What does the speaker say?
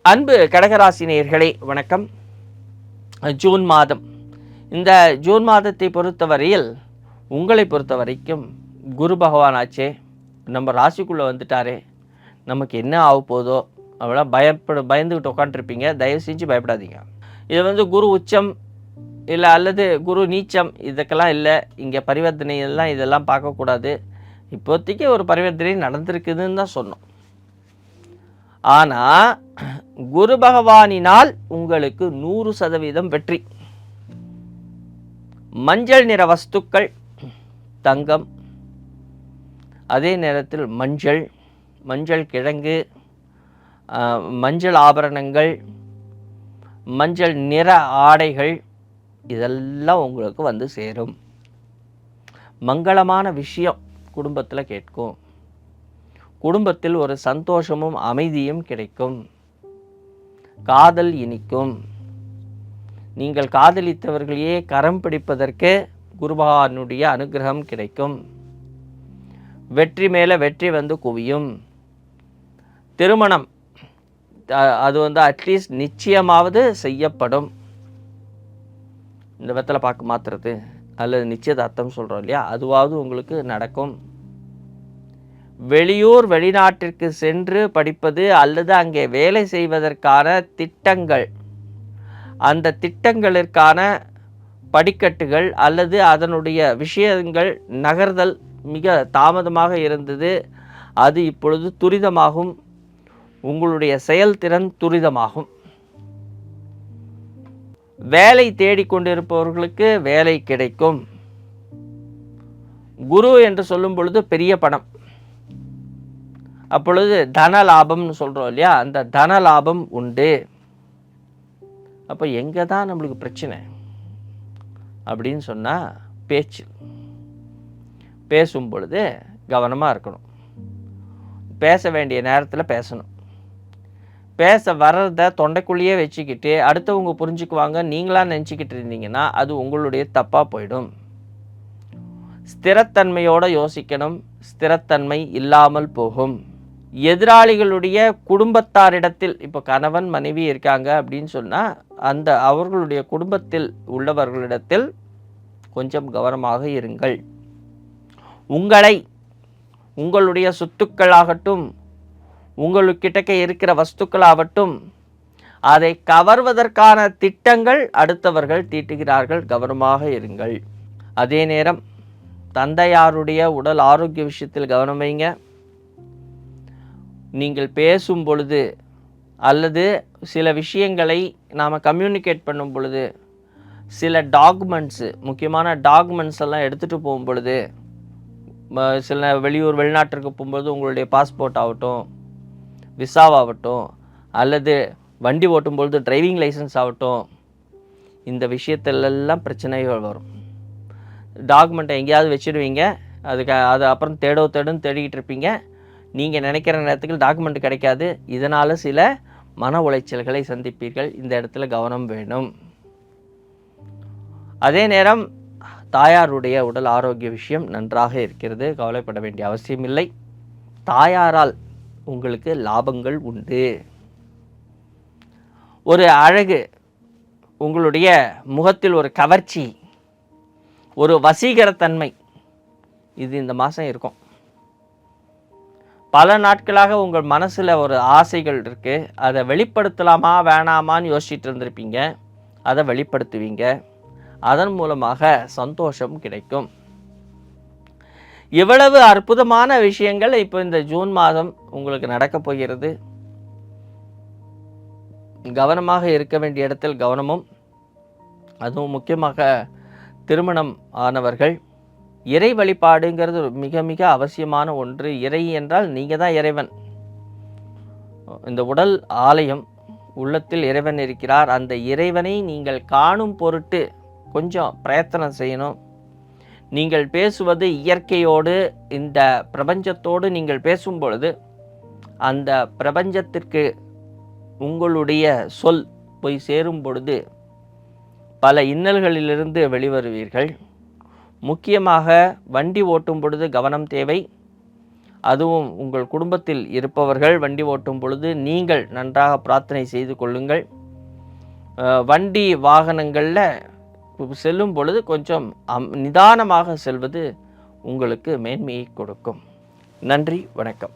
அன்பு கடகராசி நேயர்களே வணக்கம். ஜூன் மாதம், இந்த ஜூன் மாதத்தை பொறுத்தவரையில் உங்களை பொறுத்த வரைக்கும் குரு பகவான் ஆச்சே நம்ம ராசிக்குள்ளே வந்துட்டாரே, நமக்கு என்ன ஆக போதோ அவ்வளோ பயந்துக்கிட்டு உட்காந்துருப்பீங்க. தயவு செஞ்சு பயப்படாதீங்க. இது குரு உச்சம் இல்லை அல்லது குரு நீச்சம் இதுக்கெல்லாம் இல்லை. இங்கே பரிவர்த்தனை இதெல்லாம் பார்க்கக்கூடாது. இப்போதைக்கு ஒரு பரிவர்த்தனை நடந்திருக்குதுன்னு தான் சொன்னோம். ஆனால் குரு பகவானினால் உங்களுக்கு 100% வெற்றி. மஞ்சள் நிற வஸ்துக்கள், தங்கம், அதே நேரத்தில் மஞ்சள் கிழங்கு, மஞ்சள் ஆபரணங்கள், மஞ்சள் நிற ஆடைகள் இதெல்லாம் உங்களுக்கு வந்து சேரும். மங்களமான விஷயம் குடும்பத்தில் கேட்கும். குடும்பத்தில் ஒரு சந்தோஷமும் அமைதியும் கிடைக்கும். காதல் இனிக்கும். நீங்கள் காதலித்தவர்களையே கரம் பிடிப்பதற்கு குரு பகவானுடைய அனுகிரகம் கிடைக்கும். வெற்றி மேலே வெற்றி வந்து குவியும். திருமணம் அது அட்லீஸ்ட் நிச்சயமாவது செய்யப்படும். இந்த வெத்தலை பாக்கு மாற்றுறது அல்லது நிச்சயதார்த்தம் சொல்கிறோம் இல்லையா, அதுவாவது உங்களுக்கு நடக்கும். வெளியூர் வெளிநாட்டிற்கு சென்று படிப்பது அல்லது அங்கே வேலை செய்வதற்கான திட்டங்கள், அந்த திட்டங்களுக்கான படிக்கட்டுகள் அல்லது அதனுடைய விஷயங்கள் நகர்தல் மிக தாமதமாக இருந்தது. அது இப்பொழுது துரிதமாகும். உங்களுடைய செயல்திறன் துரிதமாகும். வேலை தேடிக்கொண்டிருப்பவர்களுக்கு வேலை கிடைக்கும். குரு என்று சொல்லும் பொழுது பெரிய பணம், அப்பொழுது தன லாபம்னு சொல்கிறோம் இல்லையா, அந்த தன லாபம் உண்டு. அப்போ எங்கே தான் நம்மளுக்கு பிரச்சனை அப்படின்னு சொன்னால், பேசும் பொழுது கவனமாக இருக்கணும். பேச வேண்டிய நேரத்தில் பேசணும். பேச வர்றத தொண்டைக்குள்ளேயே வச்சுக்கிட்டு அடுத்தவங்க புரிஞ்சுக்குவாங்க நீங்களாக நினச்சிக்கிட்டு இருந்தீங்கன்னா அது உங்களுடைய தப்பாக போயிடும். ஸ்திரத்தன்மையோடு யோசிக்கணும். ஸ்திரத்தன்மை இல்லாமல் போகும். எதிராளிகளுடைய குடும்பத்தாரிடத்தில், இப்போ கணவன் மனைவி இருக்காங்க அப்படின்னு சொன்னால் அவர்களுடைய குடும்பத்தில் உள்ளவர்களிடத்தில் கொஞ்சம் கவனமாக இருங்கள். உங்களுடைய சொத்துக்களாகட்டும், உங்களுக்கிட்டக்க இருக்கிற வஸ்துக்களாகட்டும், அதை கவர்வதற்கான திட்டங்கள் அடுத்தவர்கள் தீட்டுகிறார்கள். கவனமாக இருங்கள். அதே நேரம் தந்தையாருடைய உடல் ஆரோக்கிய விஷயத்தில் கவனம் வைங்க. நீங்கள் பேசும் பொழுது அல்லது சில விஷயங்களை நாம் கம்யூனிகேட் பண்ணும் பொழுது, சில டாக்குமெண்ட்ஸு, முக்கியமான டாக்குமெண்ட்ஸ் எல்லாம் எடுத்துகிட்டு போகும் பொழுது, சில வெளியூர் வெளிநாட்டிற்கு போகும்போது உங்களுடைய பாஸ்போர்ட் ஆகட்டும், விசாவாகட்டும், அல்லது வண்டி ஓட்டும் பொழுது டிரைவிங் லைசன்ஸ் ஆகட்டும், இந்த விஷயத்திலெல்லாம் பிரச்சனைகள் வரும். டாக்குமெண்ட்டை எங்கேயாவது வச்சுடுவீங்க, அது அப்புறம் தேடுன்னு தேடிக்கிட்டு இருப்பீங்க. நீங்கள் நினைக்கிற நேரத்துக்கு டாக்குமெண்ட் கிடைக்காது. இதனால் சில மன உளைச்சல்களை சந்திப்பீர்கள். இந்த இடத்துல கவனம் வேணும். அதே நேரம் தாயாருடைய உடல் ஆரோக்கிய விஷயம் நன்றாக இருக்கிறது. கவலைப்பட வேண்டிய அவசியம் இல்லை. தாயாரால் உங்களுக்கு லாபங்கள் உண்டு. ஒரு அழகு, உங்களுடைய முகத்தில் ஒரு கவர்ச்சி, ஒரு வசீகரத்தன்மை, இது இந்த மாதம் இருக்கும். பல நாட்களாக உங்கள் மனசில் ஒரு ஆசைகள் இருக்குது. அதை வெளிப்படுத்தலாமா வேணாமான்னு யோசிச்சுட்டு இருந்திருப்பீங்க. அதை வெளிப்படுத்துவீங்க. அதன் மூலமாக சந்தோஷம் கிடைக்கும். இவ்வளவு அற்புதமான விஷயங்கள் இப்போ இந்த ஜூன் மாதம் உங்களுக்கு நடக்கப் போகிறது. கவனமாக இருக்க வேண்டிய இடத்தில் கவனமும், அதுவும் முக்கியமாக திருமணம் ஆனவர்கள் இறை வழிபாடுங்கிறது மிக மிக அவசியமான ஒன்று. இறை என்றால் நீங்கள் தான் இறைவன். இந்த உடல் ஆலயம், உள்ளத்தில் இறைவன் இருக்கிறார். அந்த இறைவனை நீங்கள் காணும் பொருட்டு கொஞ்சம் பிரயத்தனம் செய்யணும். நீங்கள் பேசுவது இயற்கையோடு, இந்த பிரபஞ்சத்தோடு நீங்கள் பேசும் பொழுது அந்த பிரபஞ்சத்திற்கு உங்களுடைய சொல் போய் சேரும் பொழுது பல இன்னல்களிலிருந்து வெளிவருவீர்கள். முக்கியமாக வண்டி ஓட்டும் பொழுது கவனம் தேவை. அதுவும் உங்கள் குடும்பத்தில் இருப்பவர்கள் வண்டி ஓட்டும் பொழுது நீங்கள் நன்றாக பிரார்த்தனை செய்து கொள்ளுங்கள். வண்டி வாகனங்களில் செல்லும் பொழுது கொஞ்சம் நிதானமாக செல்வது உங்களுக்கு மேன்மையை கொடுக்கும். நன்றி, வணக்கம்.